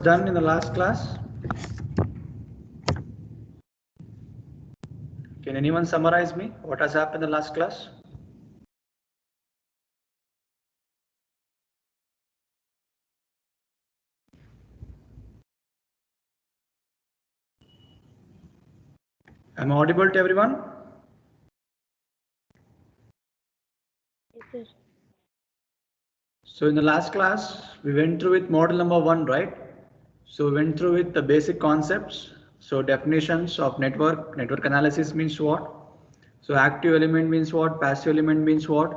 done in the last class? Can anyone summarize me what has happened in the last class? Am I audible to everyone? Yes, sir. So in the last class, we went through with model number 1, right? So we went through with the basic concepts. So definitions of network analysis means what? So active element means what? Passive element means what?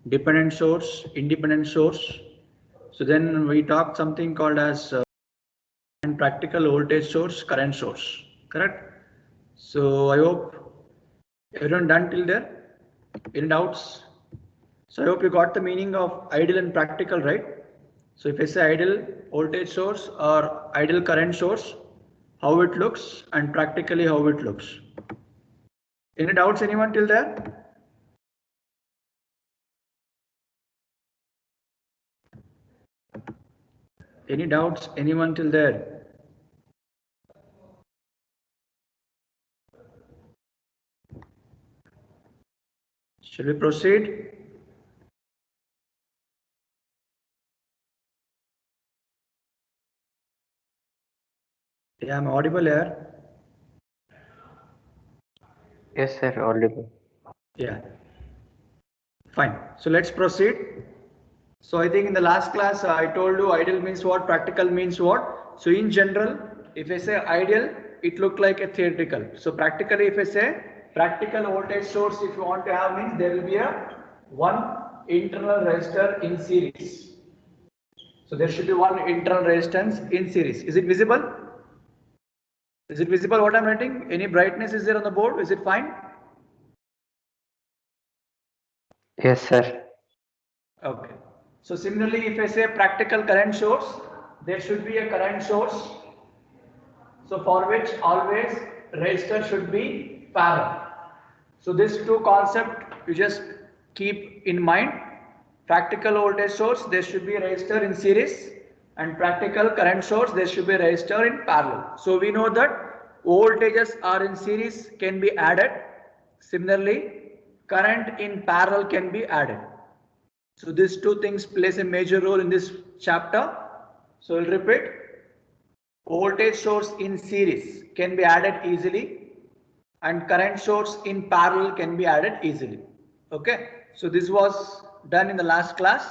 Dependent source, independent source. So then we talked something called as and practical voltage source, current source, correct? So I hope everyone done till there. Any doubts? So I hope you got the meaning of ideal and practical, right? So if I say ideal voltage source or ideal current source, how it looks and practically how it looks. Any doubts anyone till there? Any doubts anyone till there? Shall we proceed? Yeah, I'm audible here. Yes, sir, audible. Yeah. Fine. So let's proceed. So I think in the last class I told you ideal means what, practical means what. So in general, if I say ideal, it look like a theoretical. So practically, if I say practical voltage source, if you want to have means there will be a one internal resistor in series. So there should be one internal resistance in series. Is it visible? Is it visible what I'm writing? Any brightness is there on the board? Is it fine? Yes, sir. Okay. So similarly, if I say practical current source, there should be a current source. So for which always resistor should be parallel. So this two concept you just keep in mind. Practical voltage source, there should be a resistor in series, and practical current source, there should be a resistor in parallel. So we know that voltages are in series can be added. Similarly, current in parallel can be added. So these two things plays a major role in this chapter. So I'll repeat. Voltage source in series can be added easily and current source in parallel can be added easily. Okay. So this was done in the last class.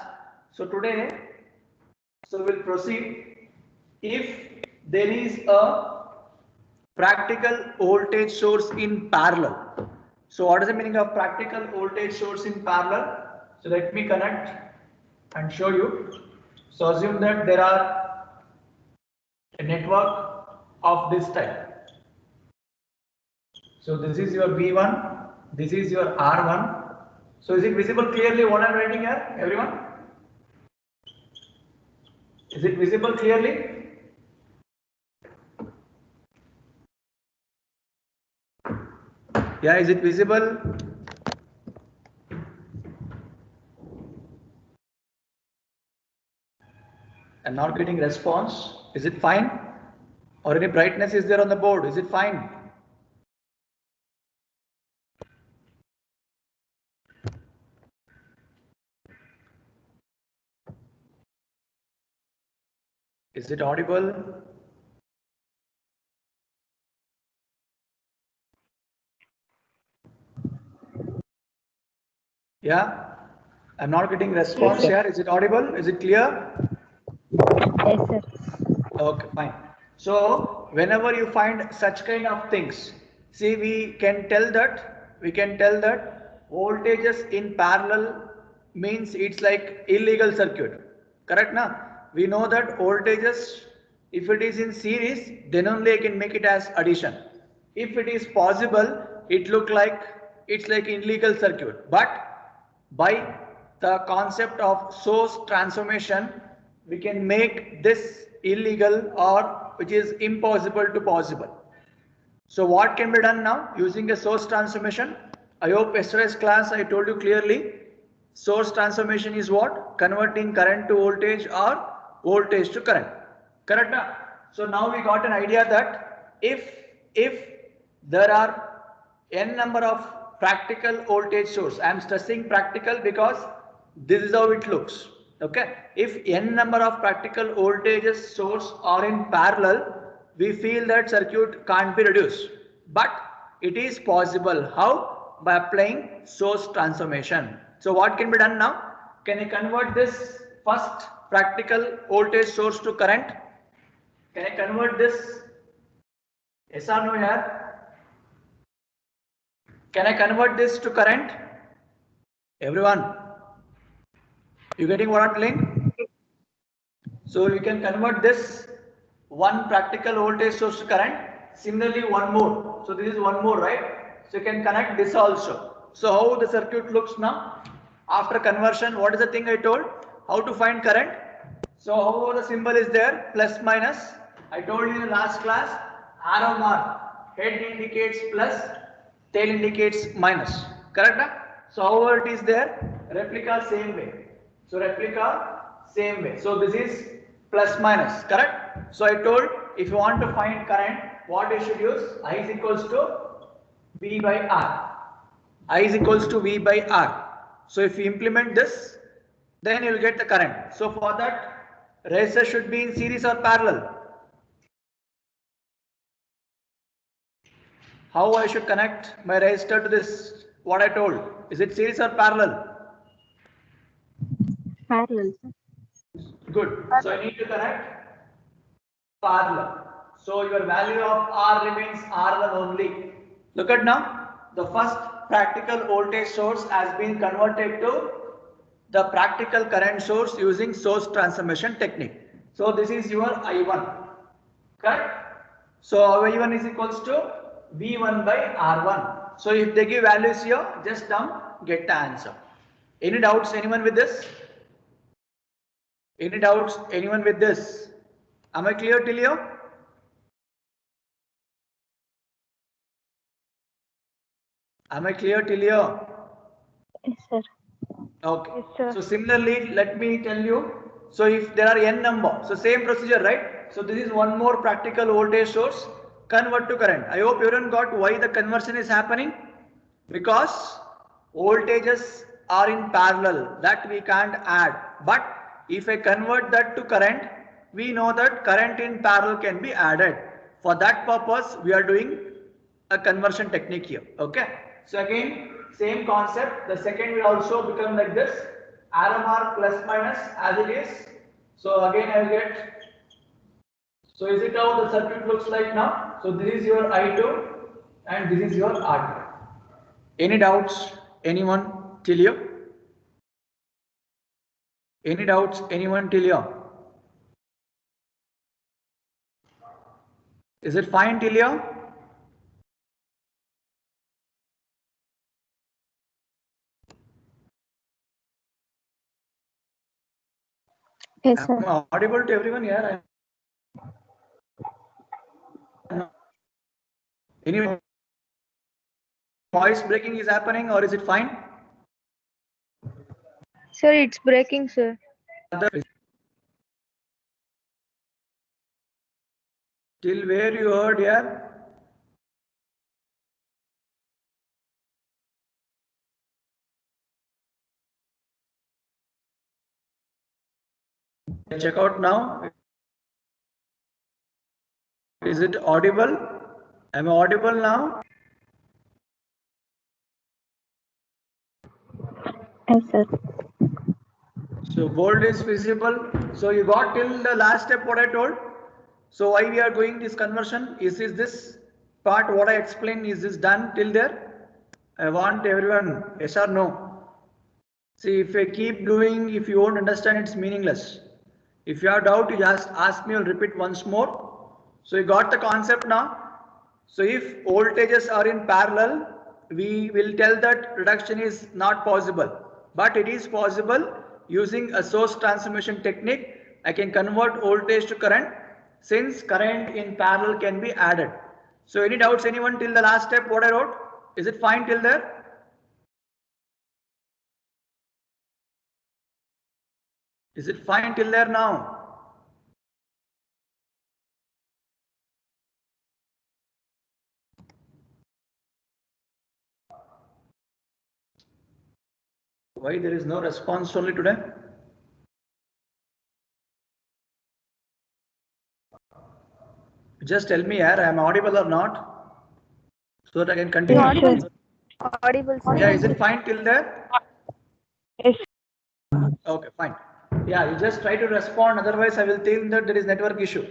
So today, so we'll proceed. If there is a practical voltage source in parallel. So what is the meaning of practical voltage source in parallel? So let me connect and show you. So assume that there are a network of this type. So this is your V1, this is your R1. So is it visible clearly what I'm writing here, everyone? Is it visible clearly? Yeah, is it visible? I'm not getting response. Is it fine? Or any brightness is there on the board? Is it fine? Is it audible? Yeah, I'm not getting response here. Is it audible? Is it clear? Yes, sir. Okay, fine. So whenever you find such kind of things, see we can tell that voltages in parallel means it's like illegal circuit. Correct na? We know that voltages, if it is in series, then only I can make it as addition. If it is possible, it look like it's like illegal circuit. But by the concept of source transformation, we can make this illegal or which is impossible to possible. So what can be done now using a source transformation? I hope yesterday's class I told you clearly. Source transformation is what? Converting current to voltage or voltage to current. Correct now? So now we got an idea that if there are n number of practical voltage source, I am stressing practical because this is how it looks. Okay, if n number of practical voltages source are in parallel, we feel that circuit can't be reduced, but it is possible. How? By applying source transformation. So what can be done now? Can you convert this first practical voltage source to current? Can I convert this? Yes or no here? Can I convert this to current? Everyone, you getting what I'm telling? So you can convert this one practical voltage source to current. Similarly, one more. So this is one more, right? So you can connect this also. So how the circuit looks now? After conversion, what is the thing I told? How to find current? So how the symbol is there? Plus minus. I told you in the last class, arrow mark. Head indicates plus, tail indicates minus. Correct? Huh? So however it is there, replica same way. So replica same way. So this is plus minus, correct? So I told if you want to find current, what you should use? I is equals to V by R. I is equals to V by R. So if you implement this, then you will get the current. So for that, resistor should be in series or parallel. How I should connect my resistor to this? What I told. Is it series or parallel? Parallel, sir. Good. So I need to connect parallel. So your value of R remains R1 only. Look at now. The first practical voltage source has been converted to the practical current source using source transformation technique. So this is your I1. Correct? So I1 is equals to V1 by R1. So if they give values here, just dump, get the answer. Any doubts, anyone with this? Any doubts, anyone with this? Am I clear till here? Am I clear till here? Yes, sir. Okay. Yes, sir. So similarly, let me tell you. So if there are n number, so same procedure, right? So this is one more practical voltage source, convert to current. I hope everyone got why the conversion is happening. Because voltages are in parallel, that we can't add. But if I convert that to current, we know that current in parallel can be added. For that purpose, we are doing a conversion technique here. Okay. So again, same concept. The second will also become like this. Arrow mark plus minus as it is. So again, I will get. So is it how the circuit looks like now? So this is your I2 and this is your R2. Any doubts? Anyone till here? Any doubts? Anyone till here? Is it fine till here? Yes, sir. Am I audible to everyone here? Any voice breaking is happening or is it fine? Sir, it's breaking, sir. Till where you heard here? Check out now. Is it audible? Am I audible now? Yes, sir. So bold is visible. So you got till the last step what I told. So why we are doing this conversion? Is this part what I explained? Is this done till there? I want everyone yes or no. See if I keep doing, if you won't understand, it's meaningless. If you have doubt, you just ask me. I'll repeat once more. So you got the concept now. So if voltages are in parallel, we will tell that reduction is not possible, but it is possible using a source transformation technique. I can convert voltage to current since current in parallel can be added. So any doubts, anyone till the last step what I wrote? Is it fine till there? Is it fine till there now? Why there is no response only today? Just tell me here, I am audible or not, so that I can continue. Yes, sir. Audible, sir. Yeah, is it fine till there? Yes. Okay, fine. Yeah, you just try to respond, otherwise I will think that there is network issue.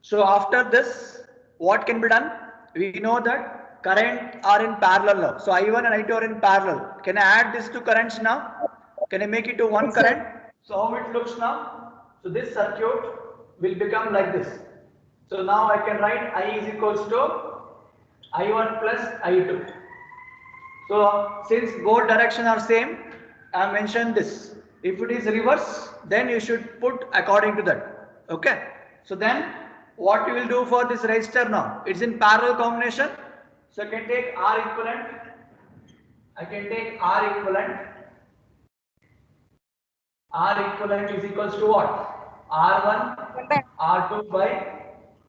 So after this, what can be done? We know that current are in parallel now. So I1 and I2 are in parallel. Can I add this to currents now? Can I make it to one Yes, sir. current? So how it looks now? So this circuit will become like this. So now I can write I is equals to I1 plus I2. So since both direction are same, I mentioned this. If it is reverse, then you should put according to that. Okay. So then what you will do for this resistor now? It's in parallel combination. So I can take R equivalent. I can take R equivalent. R equivalent is equals to what? R1, R2 by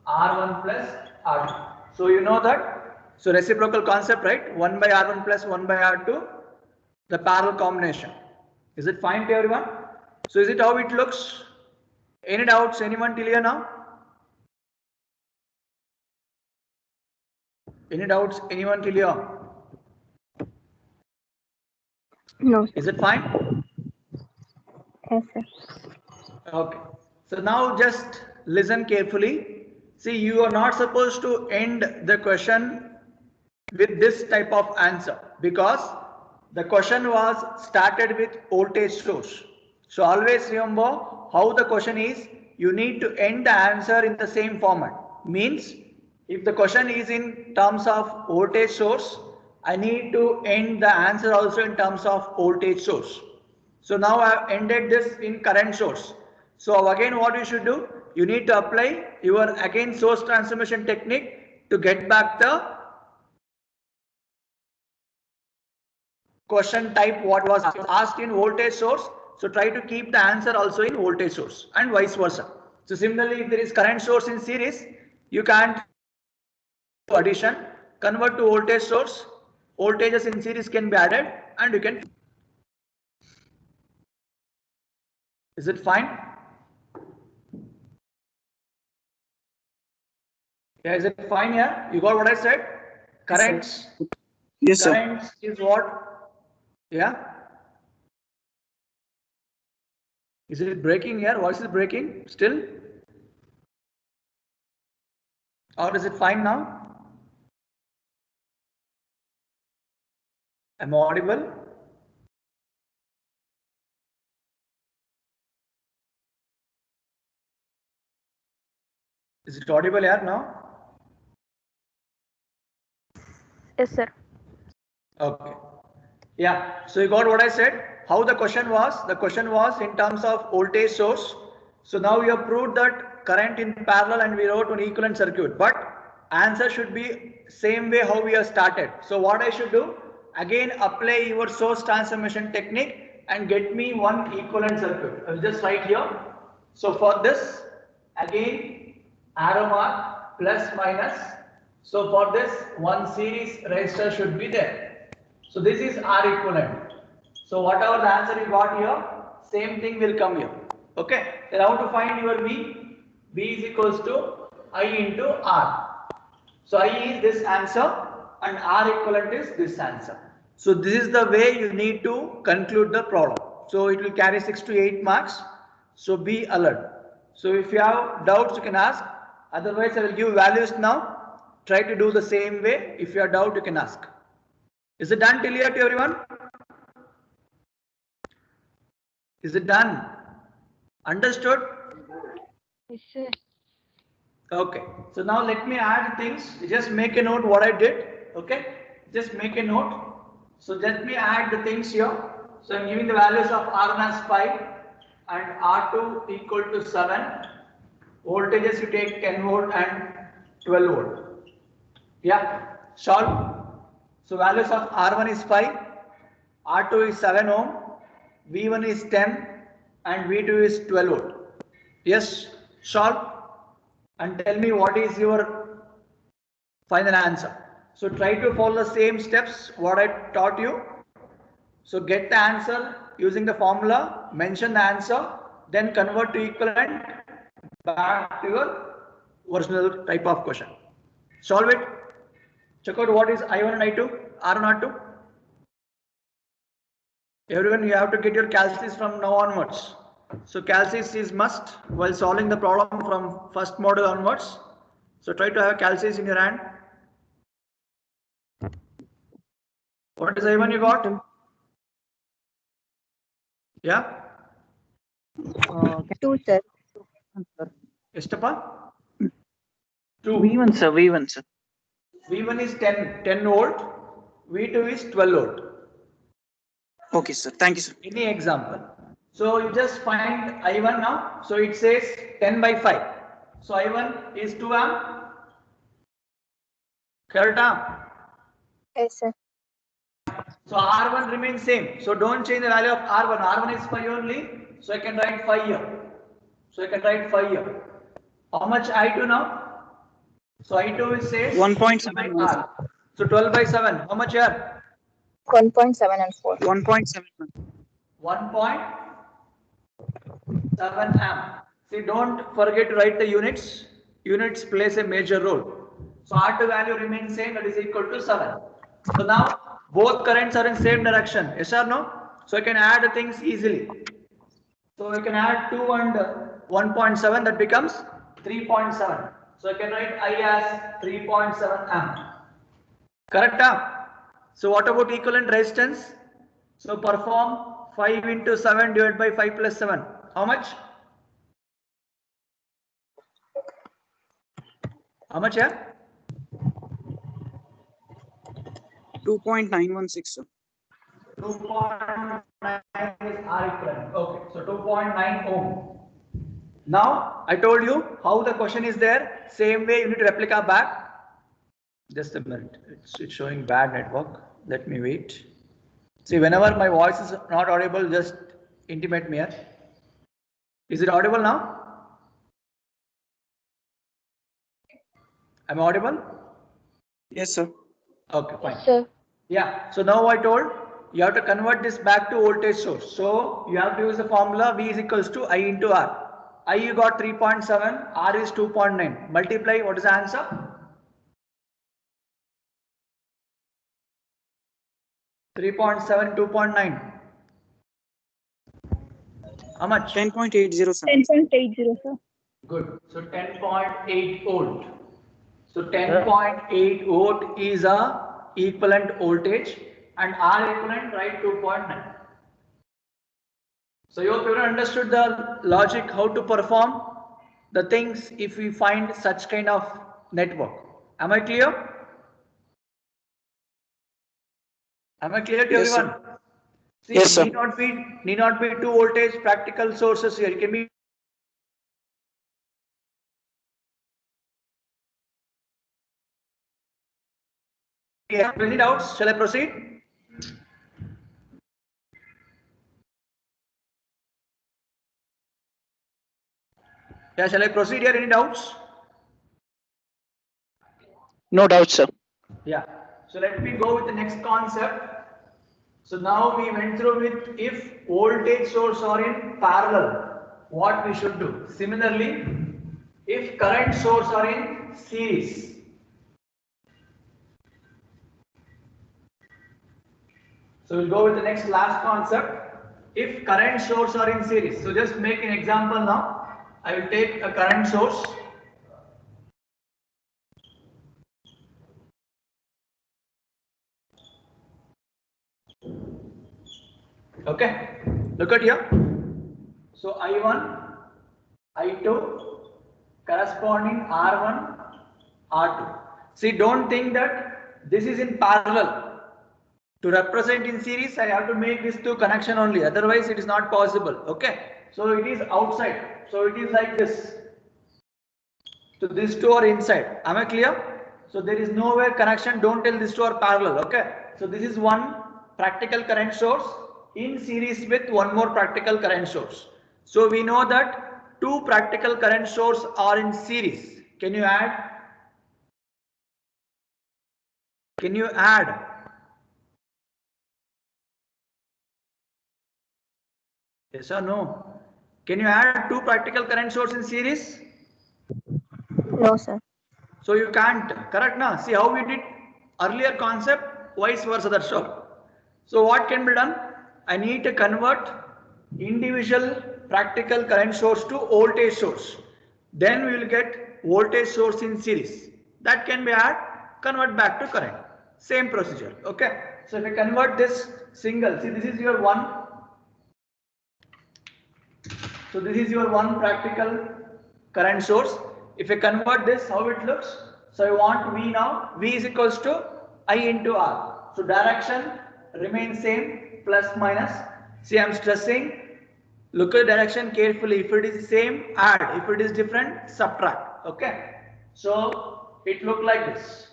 R1 plus R2. So you know that. So reciprocal concept, right? 1 by R1 plus 1 by R2, the parallel combination. Is it fine to everyone? So is it how it looks? Any doubts? Anyone till here now? Any doubts? Anyone till here? No, sir. Is it fine? Yes, sir. Okay. So now just listen carefully. See, you are not supposed to end the question with this type of answer, because the question was started with voltage source. So always remember how the question is. You need to end the answer in the same format. Means if the question is in terms of voltage source, I need to end the answer also in terms of voltage source. So now I have ended this in current source. So again what you should do? You need to apply your again source transformation technique to get back the question type what was asked in voltage source. So try to keep the answer also in voltage source and vice versa. So similarly, if there is current source in series, you can't do addition, convert to voltage source. Voltages in series can be added and you can. Is it fine? Yeah, is it fine here? You got what I said? Currents. Yes, sir. Currents is what? Yeah. Is it breaking here? Voice is breaking still? Or is it fine now? Am I audible? Is it audible here now? Yes, sir. Okay. Yeah. So you got what I said? How the question was? The question was in terms of voltage source. So now we have proved that current in parallel and we wrote an equivalent circuit. But answer should be same way how we have started. So what I should do? Again apply your source transformation technique and get me one equivalent circuit. I will just write here. So for this, again arrow mark plus minus. So for this, one series resistor should be there. So this is R equivalent. So whatever the answer you got here, same thing will come here. Okay. Then how to find your V? V is equals to I into R. So I is this answer and R equivalent is this answer. So this is the way you need to conclude the problem. So it will carry 6 to 8 marks. So be alert. So if you have doubts, you can ask. Otherwise, I will give values now. Try to do the same way. If you have doubt, you can ask. Is it done till here to everyone? Is it done? Understood? Yes, sir. Okay. So now let me add things. Just make a note what I did. Okay. Just make a note. So let me add the things here. So I'm giving the values of R1 as 5 and R2 equal to 7. Voltages you take 10 volt and 12 volt. Yeah. Solve. So values of R1 is 5, R2 is 7 ohm, V1 is 10 and V2 is 12 volt. Yes. Solve and tell me what is your final answer. So try to follow the same steps what I taught you. So get the answer using the formula, mention the answer, then convert to equivalent back to your original type of question. Solve it. Check out what is I1 and I2, R1, R2. Everyone, you have to get your calculus from now onwards. So calculus is must while solving the problem from first module onwards. So try to have calculus in your hand. What is I1 you got? Yeah? 2, sir. Estapa? 2. V1, sir. V1, sir. V1 is 10 volt. V2 is 12 volt. Okay, sir. Thank you, sir. Any example. So you just find I1 now. So it says 10 by 5. So I1 is 2 amp. Correct? Yes, sir. So R1 remains same. So don't change the value of R1. R1 is 5 only. So I can write 5 here. So I can write 5 here. How much I2 now? So I2 is says 1.7. R. So 12 by 7. How much here? 1.7 and 4. 1.7. 1.7 amp. See, don't forget to write the units. Units plays a major role. So R2 value remains same, that is equal to 7. So now both currents are in same direction. Yes or no? So I can add the things easily. So I can add 2 and 1.7, that becomes 3.7. So I can write I as 3.7 amp. Correct? So what about equivalent resistance? So perform 5 into 7 divided by 5 plus 7. How much? How much here? 2.916, sir. 2.9 is R equivalent. Okay, so 2.9 ohm. Now I told you how the question is there. Same way you need to replica back. Just a minute. It's showing bad network. Let me wait. See, whenever my voice is not audible, just intimate me here. Is it audible now? Am I audible? Yes, sir. Okay, fine. Yes, sir. Yeah, so now I told you have to convert this back to voltage source. So you have to use the formula V is equals to I into R. I you got 3.7, R is 2.9. Multiply, what is the answer? (3.7) 2.9. How much? 10.80, sir. 10.80, sir. Good. So 10.8 volt. So 10.8 volt is a equivalent voltage and R equivalent, right, 2.9. So you hope everyone understood the logic how to perform the things if we find such kind of network. Am I clear? Am I clear to Yes, sir. everyone? See, Yes, sir. need not be two voltage practical sources here. It can be any doubts? Shall I proceed? Yeah, shall I proceed here? Any doubts? No doubt, sir. Yeah. So let me go with the next concept. So now we went through with if voltage source are in parallel, what we should do. Similarly, if current source are in series. So we'll go with the next last concept. If current source are in series. So just make an example now. I will take a current source. Okay. Look at here. So I1, I2, corresponding R1, R2. See, don't think that this is in parallel. To represent in series, I have to make this two connection only. Otherwise, it is not possible. Okay. So it is outside. So it is like this. So these two are inside. Am I clear? So there is no way connection. Don't tell these two are parallel. Okay. So this is one practical current source in series with one more practical current source. So we know that two practical current source are in series. Can you add? Can you add? Yes or no? Can you add two practical current source in series? No, sir. So you can't, correct now? See how we did earlier concept, vice versa, that's all. So what can be done? I need to convert individual practical current source to voltage source. Then we will get voltage source in series. That can be add, convert back to current. Same procedure, okay? So if I convert this single, see this is your one. So this is your one practical current source. If I convert this, how it looks? So I want V now. V is equals to I into R. So direction remains same, plus minus. See, I'm stressing. Look at direction carefully. If it is same, add. If it is different, subtract. Okay. So it look like this.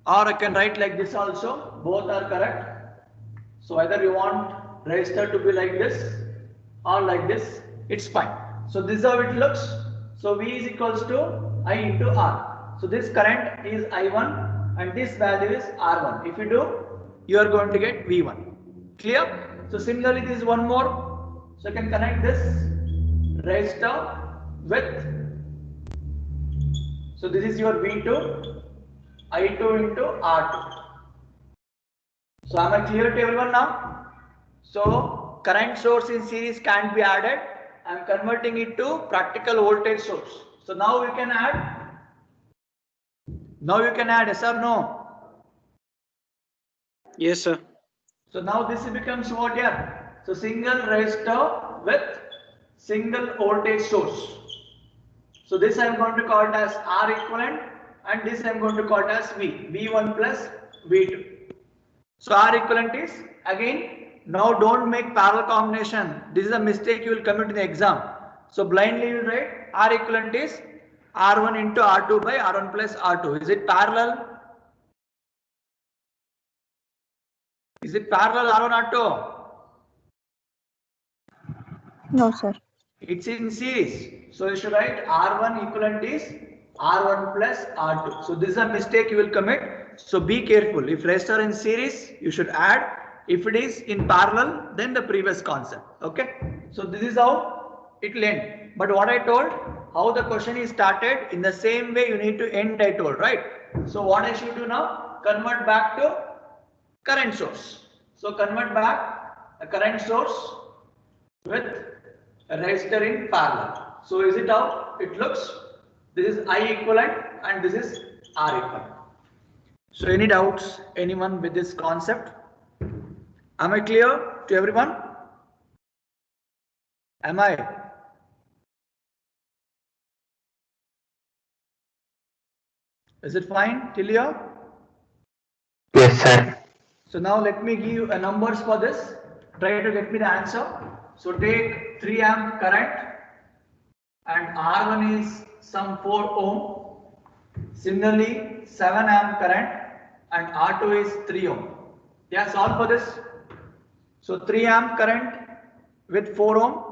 Or I can write like this also. Both are correct. So either you want resistor to be like this or like this, it's fine. So this is how it looks. So V is equals to I into R. So this current is I1 and this value is R1. If you do, you are going to get V1. Clear? So similarly, this is one more. So you can connect this resistor with, so this is your V2, I2 into R2. So am I clear to everyone now? So current source in series can't be added. I am converting it to practical voltage source. So now we can add. Now you can add, yes or no? Yes, sir. So now this becomes what here? So single resistor with single voltage source. So this I am going to call it as R equivalent and this I am going to call it as V. V1 plus V2. So R equivalent is, again, now don't make parallel combination. This is a mistake you will commit in the exam. So blindly you will write R equivalent is R1 into R2 by R1 plus R2. Is it parallel? Is it parallel R1 R2? No, sir. It's in series. So you should write R1 equivalent is R1 plus R2. So this is a mistake you will commit. So be careful. If resistor in series, you should add. If it is in parallel, then the previous concept. Okay. So this is how it will end. But what I told, how the question is started, in the same way you need to end, I told, right? So what I should do now? Convert back to current source. So convert back a current source with a resistor in parallel. So is it how it looks? This is I equivalent and this is R equivalent. So any doubts, anyone with this concept? Am I clear to everyone? Am I? Is it fine till here? Yes, sir. So now let me give you a numbers for this. Try to get me the answer. So take 3 amp current and R1 is some 4 ohm. Similarly, 7 amp current and R2 is 3 ohm. Yeah, solve for this. So 3 amp current with 4 ohm,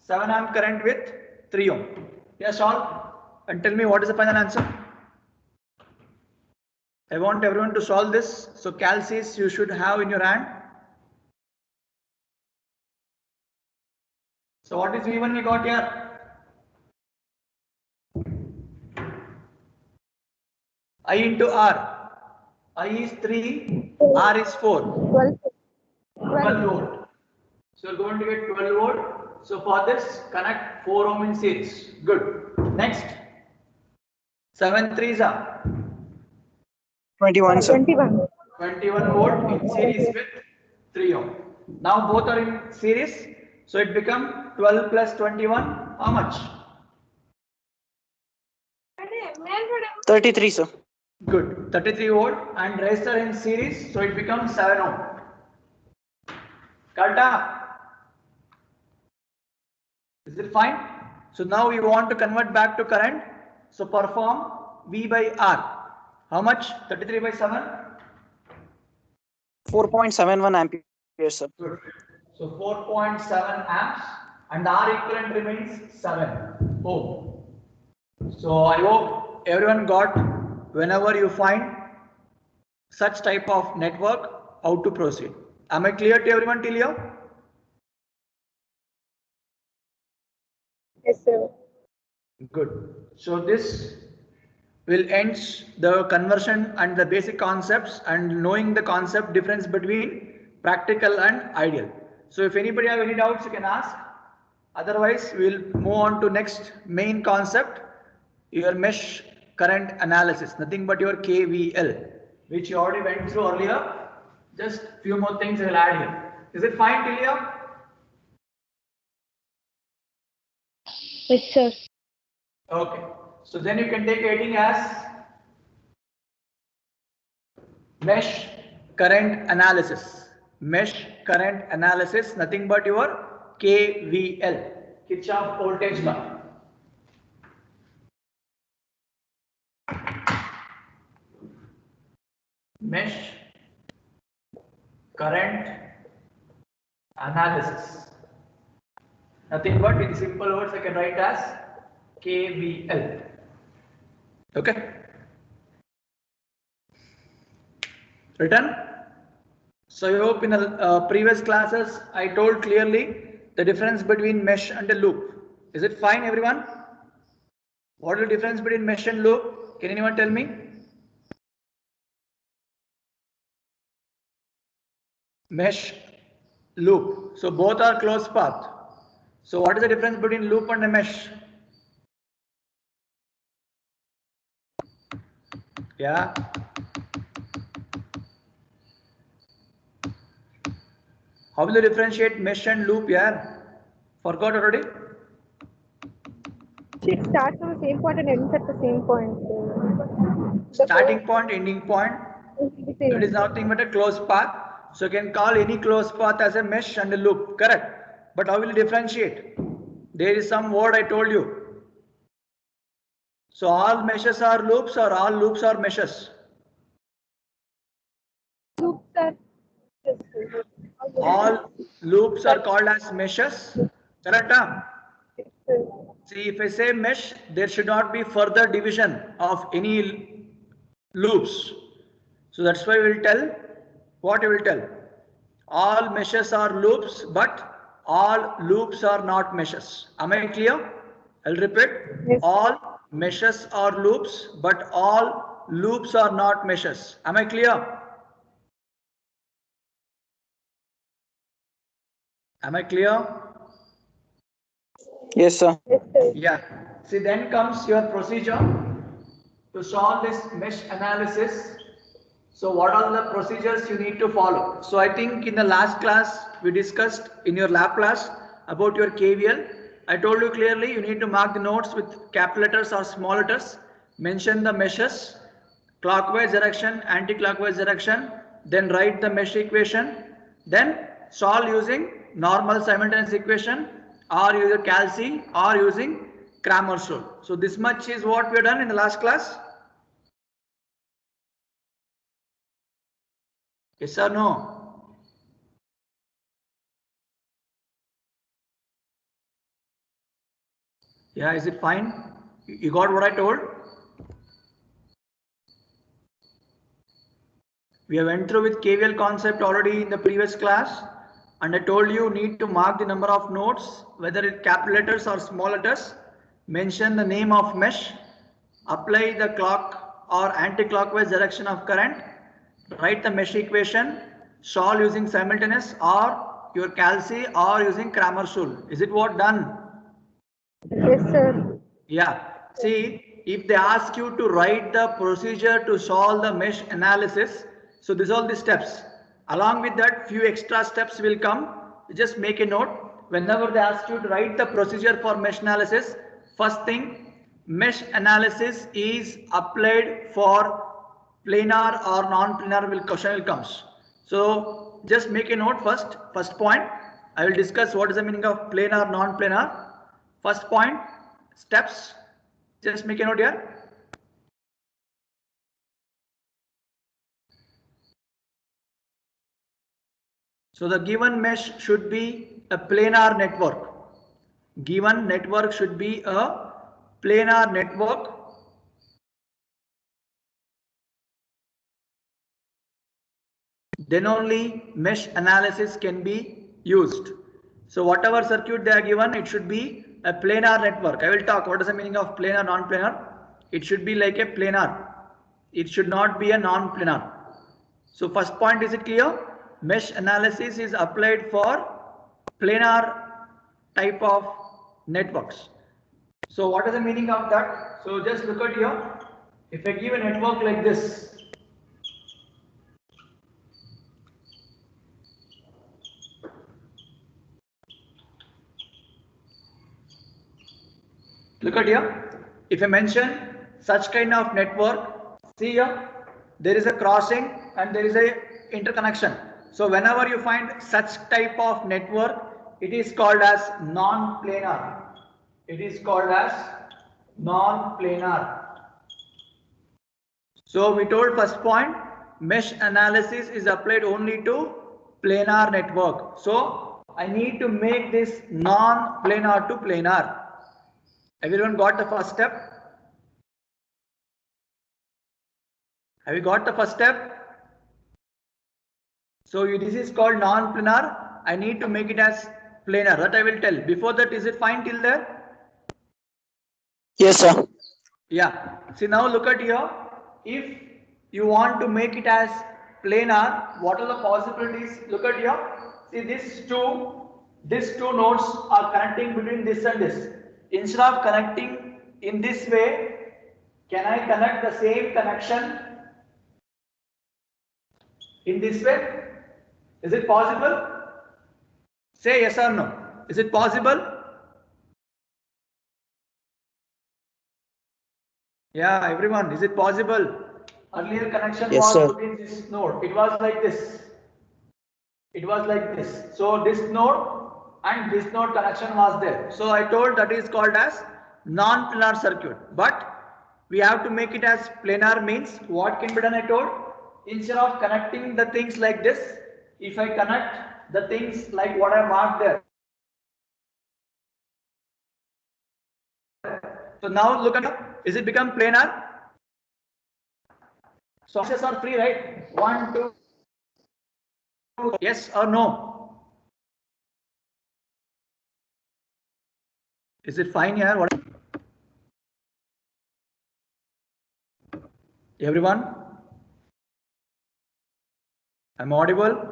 7 amp current with 3 ohm. Yeah, solve and tell me what is the final answer. I want everyone to solve this. So calcs you should have in your hand. So what is V1 we got here? I into R. I is 3, R is 4. 12. 12 volt. So you're going to get 12 volt. So for this, connect 4 ohm in series. Good. Next. 7 3s are 21, sir. 21. 21 volt in series with 3 ohm. Now both are in series. So it become 12 plus 21. How much? 33, sir. Good. 33 volt and resistor in series. So it becomes 7 ohm. Correct? Is it fine? So now you want to convert back to current. So perform V by R. How much? 33 by 7? 4.71 amperes, sir. Good. So 4.7 amps and R equivalent remains 7 ohm. So I hope everyone got, whenever you find such type of network, how to proceed. Am I clear to everyone till here? Yes, sir. Good. So this will end the conversion and the basic concepts and knowing the concept difference between practical and ideal. So if anybody have any doubts, you can ask. Otherwise, we will move on to next main concept, your mesh current analysis, nothing but your KVL, which you already went through earlier. Just few more things I will add here. Is it fine till here? Yes, sir. Okay. So then you can take heading as mesh current analysis. Mesh current analysis, nothing but your KVL, Kirchhoff voltage law. Mesh current analysis. Nothing but in simple words I can write as KVL. Okay. Written? So I hope in the previous classes I told clearly the difference between mesh and a loop. Is it fine everyone? What is the difference between mesh and loop? Can anyone tell me? Mesh, loop. So both are closed path. So what is the difference between loop and a mesh? Yeah. How will you differentiate mesh and loop? Yeah. Forgot already? It starts from the same point and ends at the same point. Starting point, ending point. That is nothing but a closed path. So you can call any closed path as a mesh and a loop. Correct. But how will you differentiate? There is some word I told you. So all meshes are loops or all loops are meshes? Loops are. All loops are called as meshes. Correct? Huh? See, if I say mesh, there should not be further division of any loops. So that's why we will tell what we will tell. All meshes are loops, but all loops are not meshes. Am I clear? I'll repeat. Yes. All meshes are loops, but all loops are not meshes. Am I clear? Am I clear? Yes, sir. Yes, sir. Yeah. See, then comes your procedure to solve this mesh analysis. So what are the procedures you need to follow? So I think in the last class we discussed in your lab class about your KVL. I told you clearly you need to mark the nodes with capital letters or small letters. Mention the meshes, clockwise direction, anti-clockwise direction. Then write the mesh equation. Then solve using normal simultaneous equation or using Calci or using Cramer's rule. So this much is what we have done in the last class. Yes or no? Yeah, is it fine? You got what I told? We have went through with KVL concept already in the previous class, and I told you need to mark the number of nodes, whether it capital letters or small letters, mention the name of mesh, apply the clock or anti-clockwise direction of current, write the mesh equation, solve using simultaneous or your Calci or using Cramer's rule. Is it what done? Yes, sir. Yeah. See, if they ask you to write the procedure to solve the mesh analysis, so these are all the steps. Along with that, few extra steps will come. Just make a note. Whenever they ask you to write the procedure for mesh analysis, first thing, mesh analysis is applied for planar or non-planar question will comes. So just make a note first. First point, I will discuss what is the meaning of planar, non-planar. First point, steps. Just make a note here. So the given mesh should be a planar network. Given network should be a planar network. then only mesh analysis can be used. So whatever circuit they are given, it should be a planar network. I will talk what is the meaning of planar, non-planar. It should be like a planar. It should not be a non-planar. So first point, is it clear? Mesh analysis is applied for planar type of networks. So what is the meaning of that? So just look at here. If I give a network like this, look at here. If I mention such kind of network, see here, there is a crossing and there is a interconnection. So whenever you find such type of network, it is called as non-planar. It is called as non-planar. So we told first point, mesh analysis is applied only to planar network. So I need to make this non-planar to planar. Everyone got the first step? Have you got the first step? So this is called non-planar. I need to make it as planar. That I will tell. Before that, is it fine till there? Yes, sir. Yeah. See, now look at here. If you want to make it as planar, what are the possibilities? Look at here. See, these two nodes are connecting between this and this. Instead of connecting in this way, can I connect the same connection in this way? Is it possible? Say yes or no. Is it possible? Yeah, everyone, is it possible? Earlier connection Yes, was sir. between this node. It was like this. It was like this. So this node and this node connection was there. So I told that is called as non-planar circuit. But we have to make it as planar, means what can be done, I told. Instead of connecting the things like this, if I connect the things like what I marked there. So now look at it. Is it become planar? So answers are free, right? 1, 2, yes or no? Is it fine here? What? Everyone? I'm audible?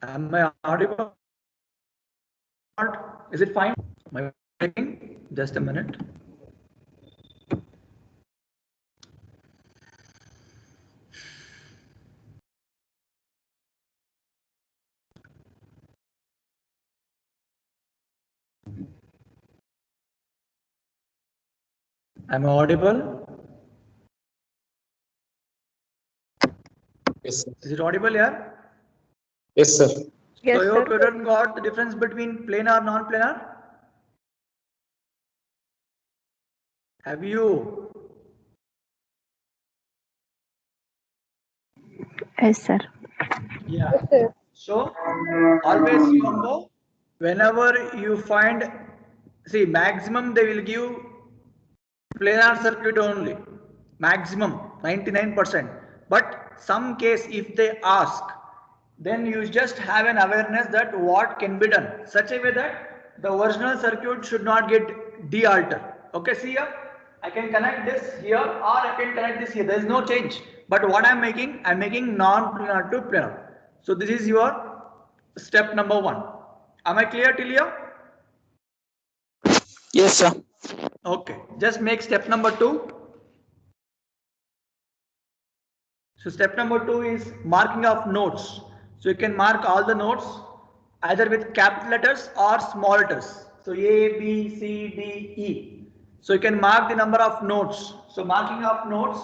Am I audible? Is it fine? Am I checking? Just a minute. Am I audible? Yes, sir. Is it audible here? Yes, sir. Yes, So you sir. hope everyone got the difference between planar, non-planar? Have you? Yes, sir. Yeah. Yes, sir. So always remember, whenever you find, see, maximum they will give planar circuit only, maximum 99%. But some case if they ask, then you just have an awareness that what can be done, such a way that the original circuit should not get de-altered. Okay, see here, I can connect this here or I can connect this here. There is no change. But what I'm making non-planar to planar. So this is your step number 1. Am I clear till here? Yes, sir. Okay, just make step number 2. So step number 2 is marking of nodes. So you can mark all the nodes either with capital letters or small letters. So A, B, C, D, E. So you can mark the number of nodes. So marking of nodes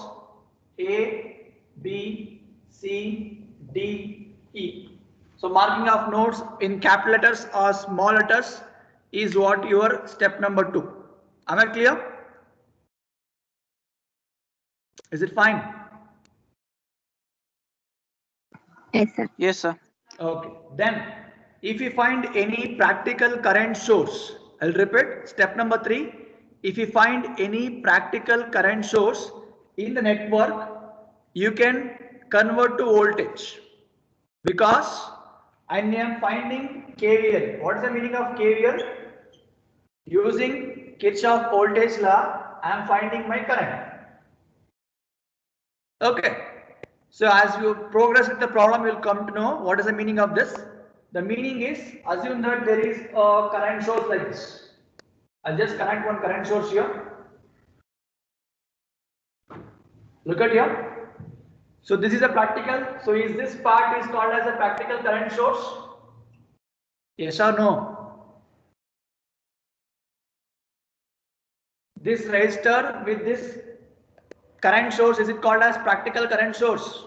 A, B, C, D, E. So marking of nodes in capital letters or small letters is what your step number 2. Am I clear? Is it fine? Yes, sir. Yes, sir. Okay. Then if you find any practical current source, I'll repeat step number 3. If you find any practical current source in the network, you can convert to voltage, because I am finding KVL. What is the meaning of KVL? Using Kirchhoff voltage law, I am finding my current. Okay. So as you progress with the problem, you will come to know what is the meaning of this. The meaning is, assume that there is a current source like this. I'll just connect one current source here. Look at here. So this is a practical. So is this part is called as a practical current source? Yes or no? This resistor with this current source, is it called as practical current source?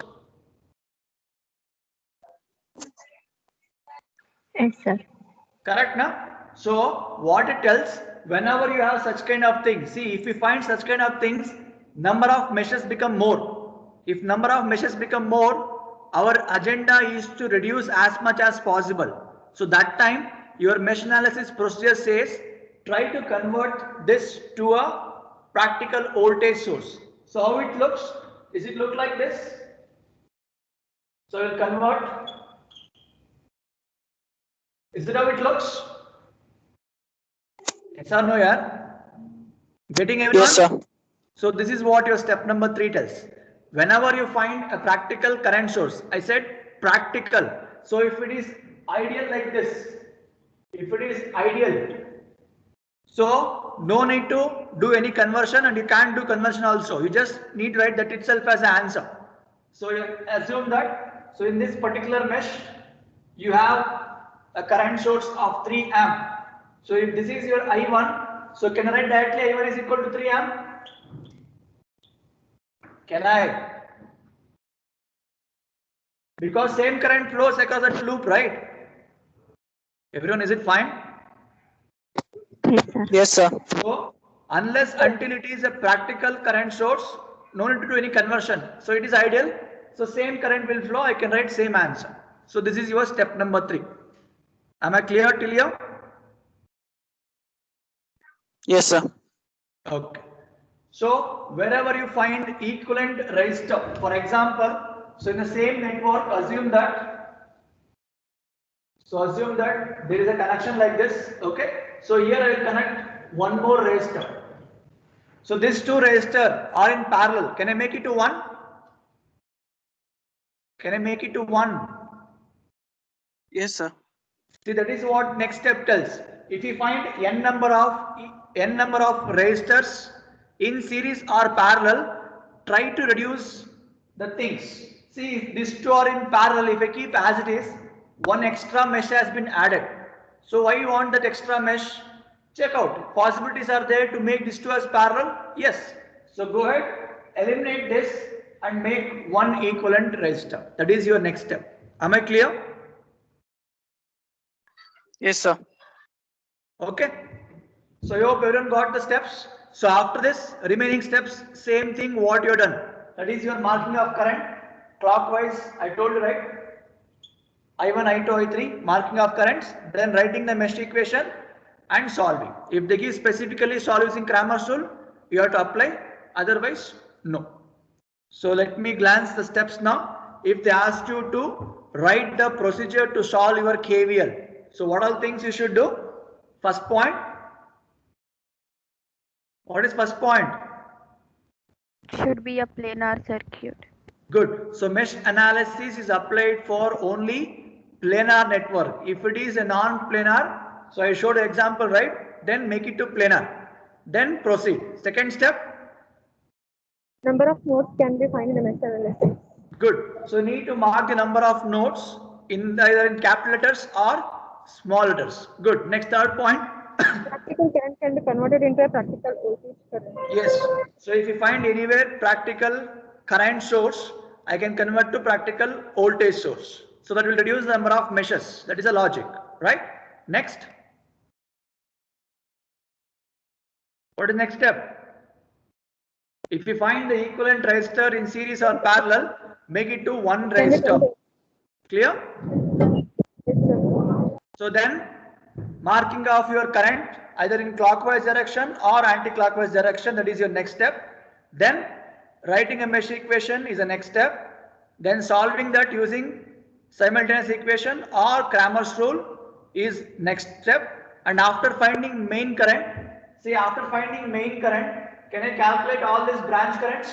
Yes, sir. Correct, na? So what it tells, whenever you have such kind of things, see, if we find such kind of things, number of meshes become more. If number of meshes become more, our agenda is to reduce as much as possible. So that time your mesh analysis procedure says, try to convert this to a practical voltage source. So how it looks? Is it look like this? So we'll convert. Is that how it looks? Yes or no, yaar? Getting everyone? Yes, sir. So this is what your step number 3 tells. Whenever you find a practical current source, I said practical. So if it is ideal like this, if it is ideal, so no need to do any conversion, and you can't do conversion also. You just need to write that itself as an answer. So you assume that, so in this particular mesh, you have a current source of 3 amp. So if this is your I1, so can I write directly I1 is equal to 3 amp? Can I? Because same current flows across that loop, right? Everyone, is it fine? Yes, sir. Yes, sir. So unless until it is a practical current source, no need to do any conversion. So it is ideal. So same current will flow. I can write same answer. So this is your step number 3. Am I clear till here? Yes, sir. Okay. So wherever you find equivalent resistor, for example, so in the same network, assume that there is a connection like this. Okay. So here I will connect one more resistor. So these two resistors are in parallel. Can I make it to 1? Can I make it to 1? Yes, sir. See, that is what next step tells. If you find n number of resistors in series or parallel, try to reduce the things. See, if these two are in parallel, if I keep as it is, one extra mesh has been added. So why you want that extra mesh? Check out. Possibilities are there to make these two as parallel? Yes. So go ahead, eliminate this and make one equivalent resistor. That is your next step. Am I clear? Yes, sir. Okay. So I hope everyone got the steps. So after this, remaining steps, same thing what you have done. That is your marking of current. Clockwise, I told you, right? I1, I2, I3, marking of currents, then writing the mesh equation and solving. If they give specifically solve using Cramer's rule, you have to apply. Otherwise, no. So let me glance the steps now. If they ask you to write the procedure to solve your KVL, so what all things you should do? First point. What is first point? Should be a planar circuit. Good. So mesh analysis is applied for only planar network. If it is a non-planar, so I showed an example, right? Then make it to planar. Then proceed. Second step. Number of nodes can be found in the mesh analysis. Good. So you need to mark the number of nodes in either in capital letters or small letters. Good. Next, third point. Practical current can be converted into a practical voltage current. Yes. So if you find anywhere practical current source, I can convert to practical voltage source. So that will reduce the number of meshes. That is a logic, right? Next. What is the next step? If you find the equivalent resistor in series or parallel, make it to one resistor. Clear? Yes, sir. So then marking of your current either in clockwise direction or anti-clockwise direction, that is your next step. Then writing a mesh equation is the next step. Then solving that using simultaneous equation or Cramer's rule is next step. And after finding main current, see, after finding main current, can I calculate all these branch currents?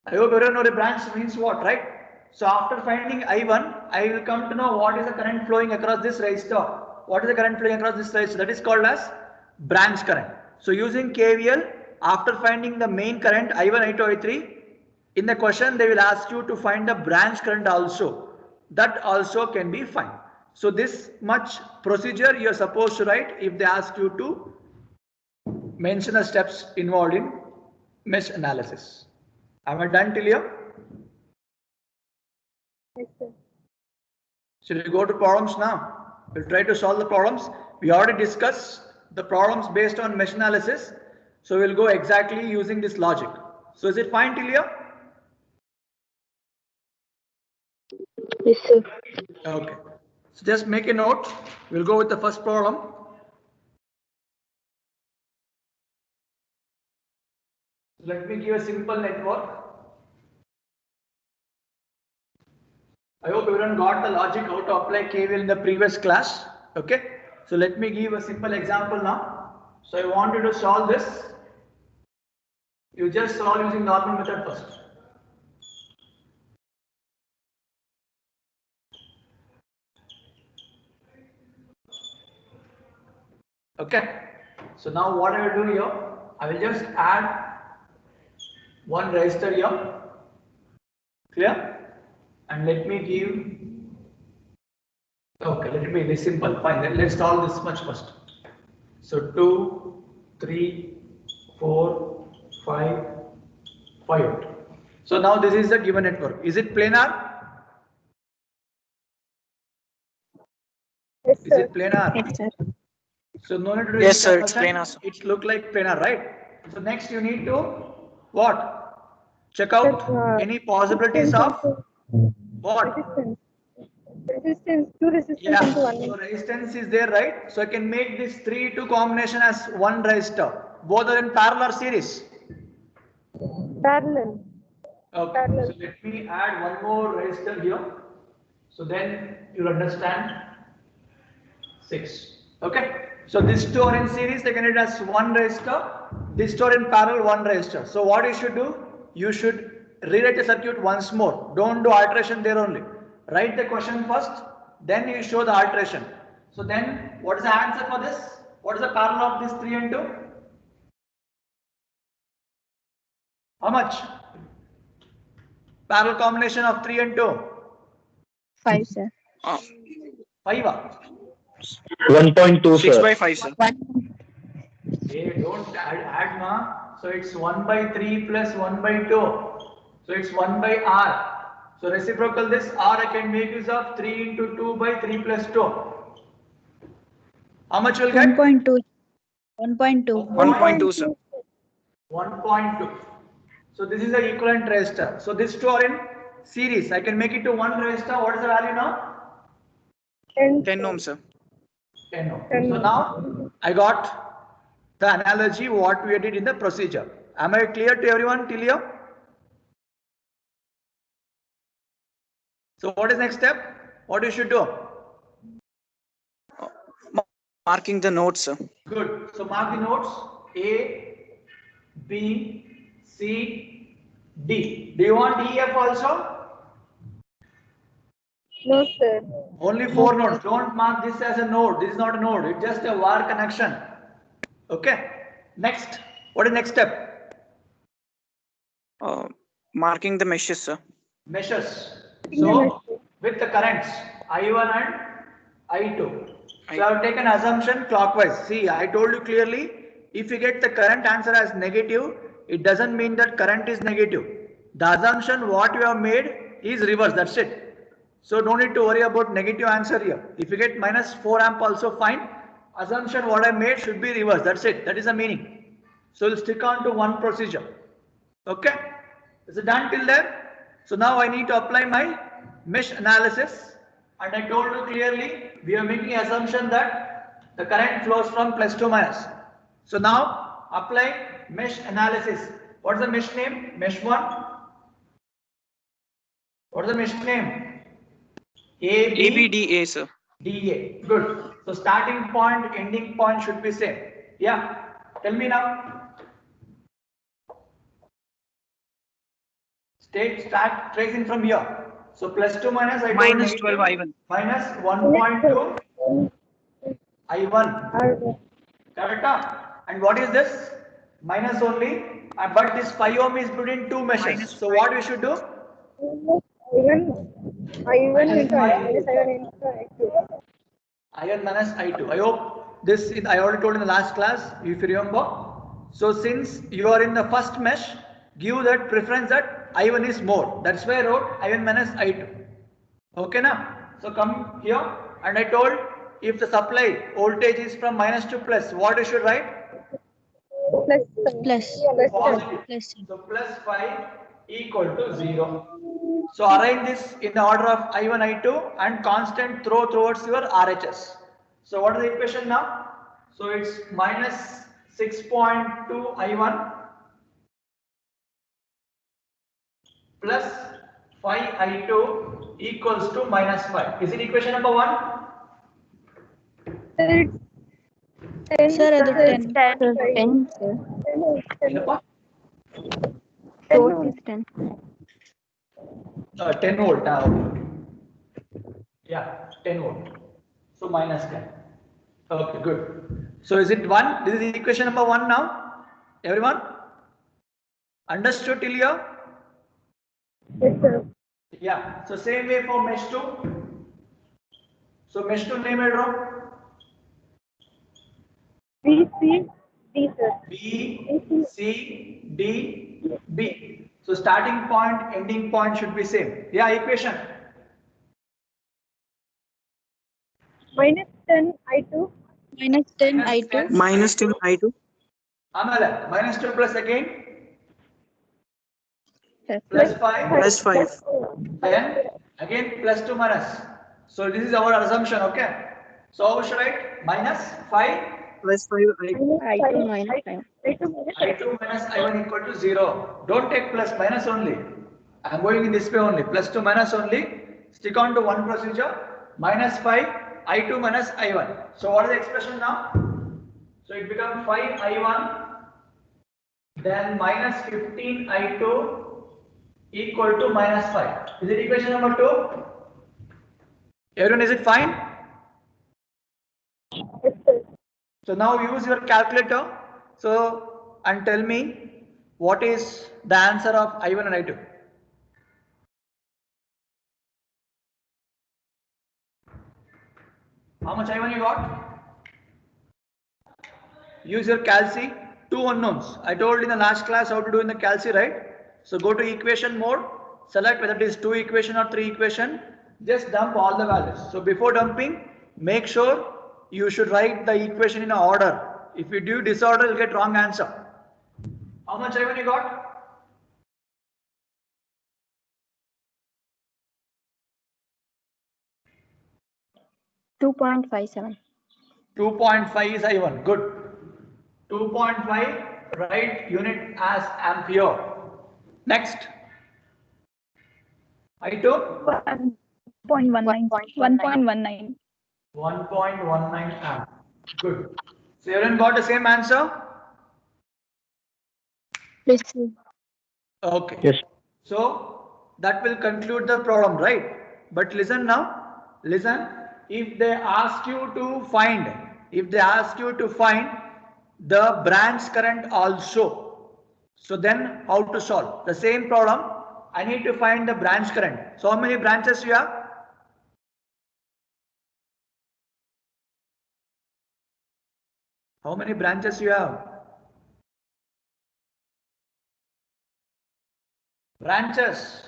I hope everyone know the branch means what, right? So after finding I1, I will come to know what is the current flowing across this resistor. What is the current flowing across this resistor? That is called as branch current. So using KVL, after finding the main current I1, I2, I3, in the question they will ask you to find the branch current also. That also can be found. So this much procedure you are supposed to write if they ask you to mention the steps involved in mesh analysis. Am I done till here? Yes, sir. Should we go to problems now? We'll try to solve the problems. We already discussed the problems based on mesh analysis. So we'll go exactly using this logic. So is it fine till here? Yes, sir. Okay. So just make a note. We'll go with the first problem. Let me give a simple network. I hope everyone got the logic how to apply KVL in the previous class. Okay. So let me give a simple example now. So I want you to solve this. You just solve using normal method first. Okay. So now what I will do here, I will just add one resistor here. Clear? And let me give. Okay, let me be simple. Fine. Let's solve this much first. So 2, 3, 4, 5, 5. So now this is the given network. Is it planar? Yes, Is sir. it planar? Yes, sir. So no need to do Yes, any sir, it's conversion. planar, sir. It look like planar, right? So next you need to what? Check out any possibilities of what? Resistance. Two resistance Yeah, into one. so resistance is there, right? So I can make this 3-2 combination as one resistor. Both are in parallel or series. Parallel. Okay, Parallel. so let me add one more resistor here. So then you'll understand 6. Okay, so these two are in series, they can read as one resistor. These two are in parallel, one resistor. So what you should do? You should rewrite the circuit once more. Don't do alteration there only. Write the question first, then you show the alteration. So then, what is the answer for this? What is the parallel of this 3 and 2? How much? Parallel combination of 3 and 2? 5, sir. 5. 1.2, 6 sir. by 5, sir. Hey, don't add ma. So it's 1 by 3 plus 1 by 2. So it's 1 by R. So reciprocal this R I can make use of 3 into 2 by 3 plus 2. How much will get? 1.2. 1.2. 1.2, sir. 1.2. So this is the equivalent resistor. So these two are in series. I can make it to one resistor. What is the value now? 10. 10 ohm, sir. 10 ohm. 10 So ohm. now I got the analogy what we did in the procedure. Am I clear to everyone till here? So what is next step? What you should do? Marking the nodes, sir. Good. So mark the nodes A, B, C, D. Do you want E, F also? No, sir. Only 4 nodes. Don't mark this as a node. This is not a node. It's just a wire connection. Okay. Next. What is next step? Marking the meshes, sir. Meshes. So with the currents I1 and I2. So I have taken assumption clockwise. See, I told you clearly, if you get the current answer as negative, it doesn't mean that current is negative. The assumption what you have made is reverse. That's it. So don't need to worry about negative answer here. If you get minus 4 amp also fine. Assumption what I made should be reverse. That's it. That is the meaning. So we'll stick on to one procedure. Okay. Is it done till there? So now I need to apply my mesh analysis and I told you clearly, we are making assumption that the current flows from plus to minus. So now apply mesh analysis. What's the mesh name? Mesh 1. What's the mesh name? ABDA, sir. DA. Good. So starting point, ending point should be same. Yeah. Tell me now. Start tracing from here. So plus 2 minus I told Minus negative, 12 I1. minus 1.2 I1. R1. Correct? And what is this? Minus only. But this 5 ohm is between two meshes. Minus So what we should do? I1 into I1 into I2. I1 minus I2. I hope this I already told in the last class, if you remember. So since you are in the first mesh, give that preference that I1 is more. That's why I wrote I1 minus I2. Okay now? So come here and I told if the supply voltage is from minus to plus, what you should write? Plus. Positive. So plus 5 equal to 0. So arrange this in the order of I1, I2 and constant throw towards your RHS. So what is the equation now? So it's minus 6.2 I1 plus 5 I2 equals to minus 5. Is it equation number 1? Sir, ಅದು 10. 10, sir. ಏನಪ್ಪಾ? Source is 10. 10 volt. Okay. Yeah, 10 volt. So minus 10. Okay, good. So is it 1? This is equation number 1 now. Everyone? Understood till here? Yes, sir. Yeah. So same way for mesh 2. So mesh 2 name it wrong. B, C, D, sir. B, C, D, B. So starting point, ending point should be same. Yeah, equation. Minus 10 I2. Minus 10 Minus I2. 10 Minus 10 I2. ಆಮೇಲೆ minus 2 plus again Yes, plus 5 Plus 5. then again plus 2 minus. So this is our assumption, okay? So how should I write? Minus 5 Plus 5 I2. I2 minus 5. I2 minus I1 equal to 0. Don't take plus minus only. I am going in this way only. Plus 2 minus only. Stick on to one procedure. Minus 5 I2 minus I1. So what is the expression now? So it becomes 5 I1 then minus 15 I2 equal to minus 5. Is it equation number 2? Everyone, is it fine? Yes, sir. So now use your calculator. So and tell me what is the answer of I1 and I2. How much I1 you got? Use your calci. 2 unknowns. I told in the last class how to do in the calci, right? So go to equation mode. Select whether it is 2 equation or 3 equation. Just dump all the values. So before dumping, make sure you should write the equation in order. If you do disorder, you'll get wrong answer. How much I1 you got? 2.57. 2.5 is I1. Good. 2.5, write unit as ampere. Next. I2? 1.19. 1.19. 1.19 amp. Good. So everyone got the same answer? Yes, sir. Okay. Yes. So that will conclude the problem, right? But listen now. Listen. If they ask you to find, the branch current also, so then how to solve the same problem? I need to find the branch current. So how many branches you have? How many branches you have? Branches.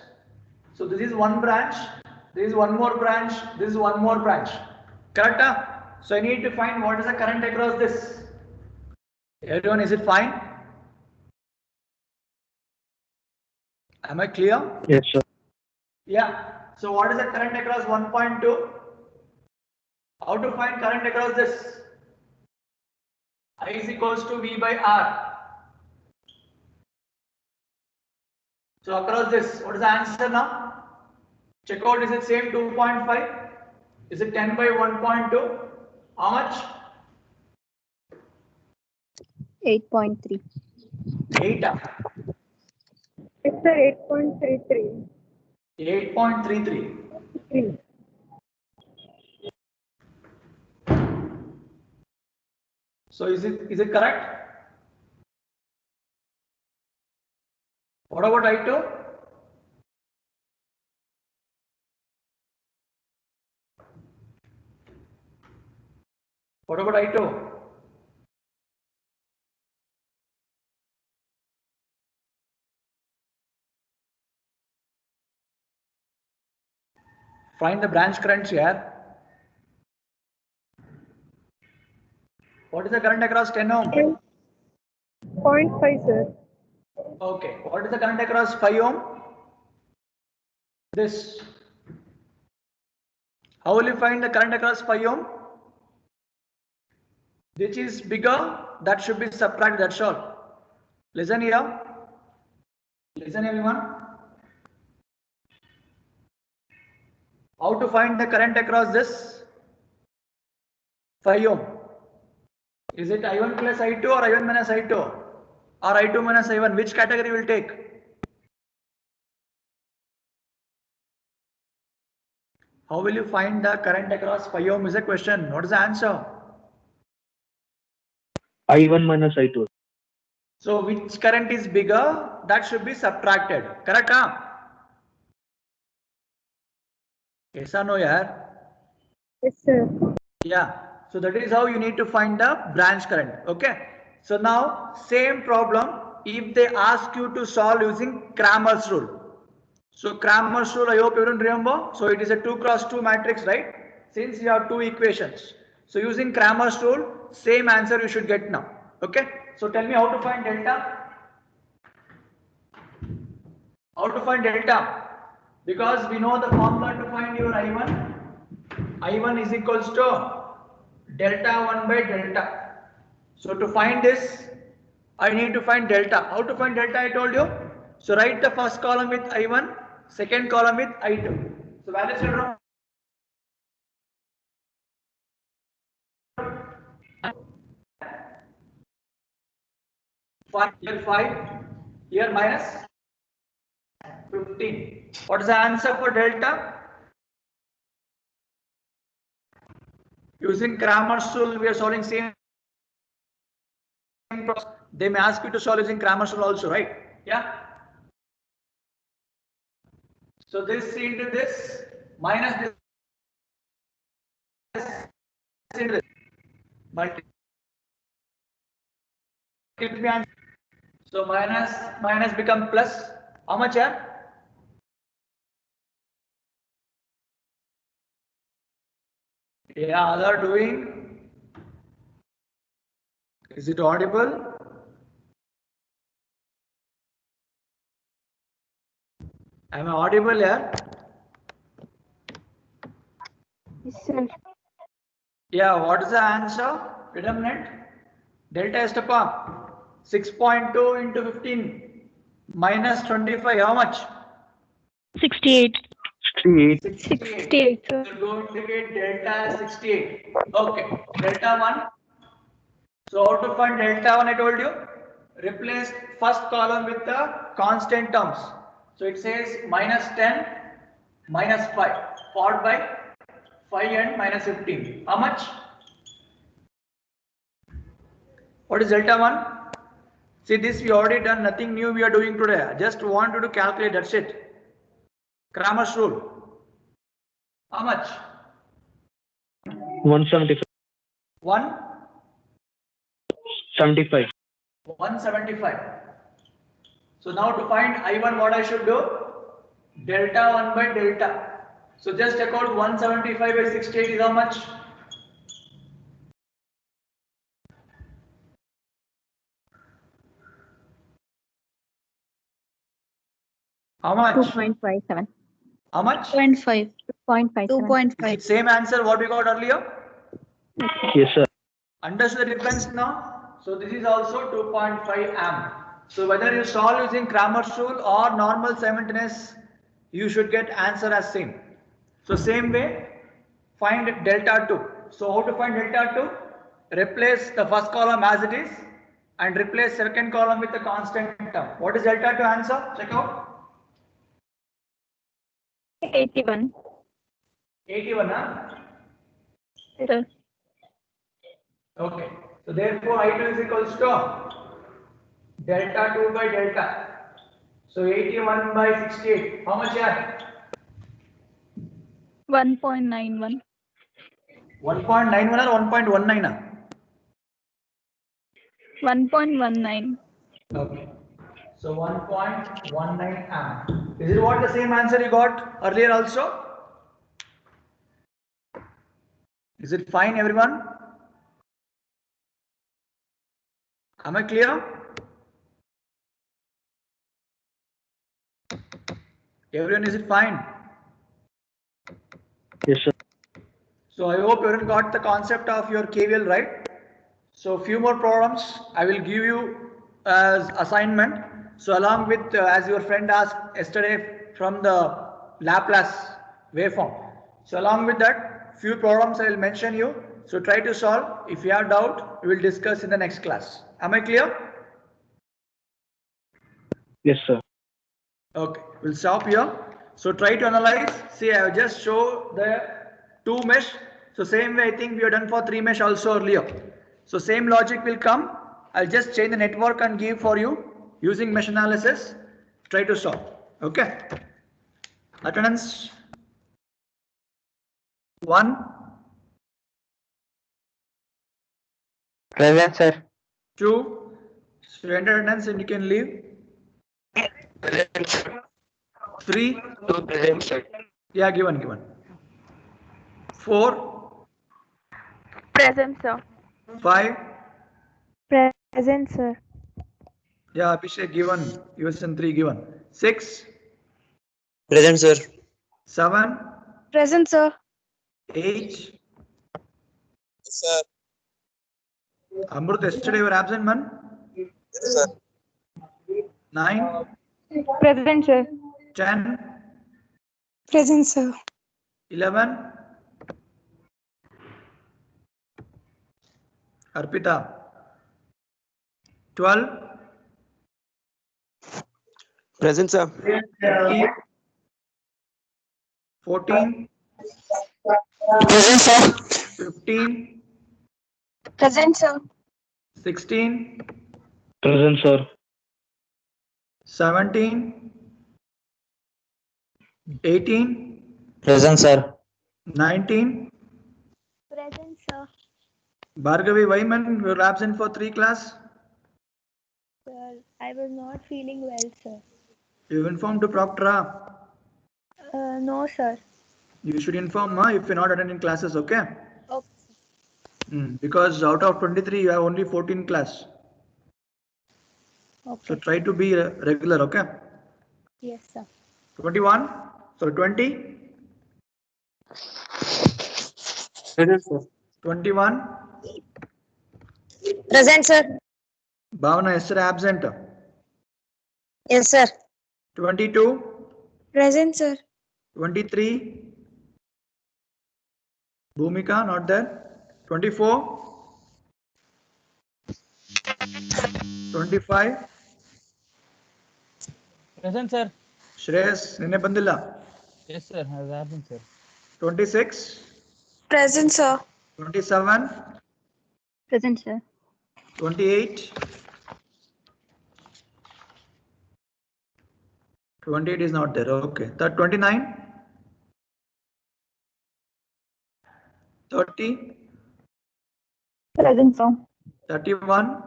So this is one branch, this is one more branch, this is one more branch. Correct? Huh? So I need to find what is the current across this. Everyone, is it fine? Am I clear? Yes, sir. Yeah. So what is the current across 1.2? How to find current across this? I is equals to V by R. So across this, what is the answer now? Check out, is it same 2.5? Is it 10 by 1.2? How much? 8.3. 8. It's sir 8.33. 8.33. 3. So is it correct? What about I2? What about I2? Find the branch currents here. What is the current across 10 ohm? 0.5 sir. Okay. What is the current across 5 ohm? This. How will you find the current across 5 ohm? Which is bigger, that should be subtracted, that's all. Listen here. Listen everyone. How to find the current across this 5 ohm? Is it I1 plus I2 or I1 minus I2? Or I2 minus I1? Which category will take? How will you find the current across 5 ohm is a question. What is the answer? I1 minus I2. So which current is bigger? That should be subtracted. Correct? Huh? Yes or no, yaar? Yes sir. Yeah. So that is how you need to find the branch current. Okay. So now same problem if they ask you to solve using Cramer's rule. So Cramer's rule, I hope you don't remember. So it is a 2 cross 2 matrix, right? Since you have two equations. So using Cramer's rule, same answer you should get now. Okay. So tell me how to find delta. How to find delta? Because we know the formula to find your I1. I1 is equals to delta 1 by delta. So to find this, I need to find delta. How to find delta I told you. So write the first column with I1, second column with I2. So values are 5, here 5, here minus 15. What is the answer for delta? Using Cramer's rule, we are solving same process. They may ask you to solve using Cramer's rule also, right? Yeah. So this into this minus this into this. Multiply. So minus become plus. How much here? Yeah, all are doing. Is it audible? Am I audible here? Yes, sir. Yeah, what is the answer? Determinant. Delta estapa 6.2 into 15 minus 25. How much? 68. 68. 68, sir. We're going to get delta as 68. Okay. Delta 1. So how to find delta 1 I told you? Replace first column with the constant terms. So it says minus 10, minus 5, followed by 5 and minus 15. How much? What is delta 1? See, this we already done, nothing new we are doing today. I just wanted to calculate, that's it. Cramer's rule. How much? 175. 1? 75. 175. So now to find I1, what I should do? Delta 1 by delta. So just check out 175 by 68 is how much? How much? 2.57. How much? 0.5. 2.57. Is it same answer what we got earlier? Yes, sir. Understood the difference now? So this is also 2.5 amp. So whether you solve using Cramer's rule or normal simultaneous, you should get answer as same. So same way, find delta 2. So how to find delta 2? Replace the first column as it is and replace second column with a constant term. What is delta 2 answer? Check out. 81. 81, huh? Sir. Okay. So therefore I2 is equals to delta 2 by delta. So 81 by 68. How much here? 1.91. 1.91 or 1.19? 1.19. Okay. So 1.19 amp. Is it what the same answer you got earlier also? Is it fine, everyone? Am I clear? Everyone, is it fine? Yes, sir. So I hope everyone got the concept of your KVL, right? So few more problems I will give you as assignment. So along with, as your friend asked yesterday from the Laplace waveform. So along with that, few problems I will mention you. So try to solve. If you have doubt, we will discuss in the next class. Am I clear? Yes, sir. Okay, we'll stop here. So try to analyze. See, I have just show the 2 mesh. So same way I think we have done for 3 mesh also earlier. So same logic will come. I'll just change the network and give for you using mesh analysis. Try to solve. Okay. Attendance 1, Present, sir. 2. Student attendance and you can leave. Present, sir. 3. Two present, sir. Yeah, given. 4, Present, sir. 5. Present, sir. Yeah, Abhishek given. Yourson 3 given. 6, Present, sir. 7, Present, sir. 8. Sir. Amrut, yesterday you were absent, man. Sir. 9, Present, sir. 10, Present, sir. 11. Arpita. 12, Present, sir. 13, 14, Present, sir. 15, Present, sir. 16, Present, sir. 17, 18, Present, sir. 19. Present, sir. Bhargavi Vaiman, you were absent for 3 class. Sir, I was not feeling well, sir. You informed to Proctor. No, sir. You should inform if you're not attending classes, okay? Okay. Because out of 23, you have only 14 class. Okay. So try to be regular, okay? Yes, sir. 21, so 20, Present, sir. 21, Present, sir. Bhavana yesterday absent. Yes, sir. 22, Present, sir. 23, Bhumika not there. 24, 25, Present, sir. Shreyas, Nene Bandila. Yes, sir. Has happened, sir. 26, Present, sir. 27, Present, sir. 28, 28 is not there, okay. 29, 30, Present, sir. 31,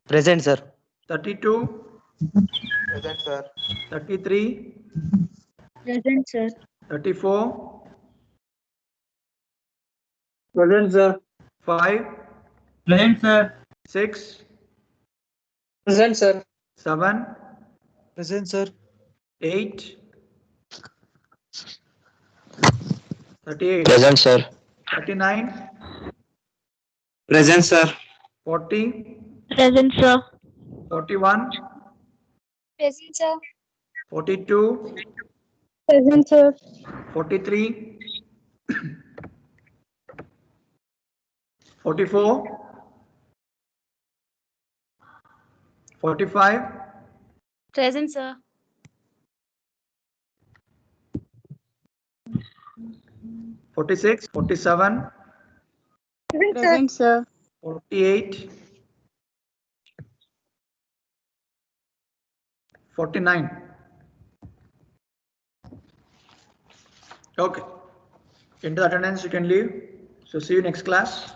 Present, sir. 32, Present, sir. 33, Present, sir. 34, Present, sir. 5, Present, sir. 6, Present, sir. 7, Present, sir. 8, 38, Present, sir. 39, Present, sir. 40, Present, sir. 41, Present, sir. 42, Present, sir. 43, 44, 45, Present, sir. 46, 47, Present, sir. Present, sir. 48, 49. Okay. Into attendance, you can leave. So see you next class.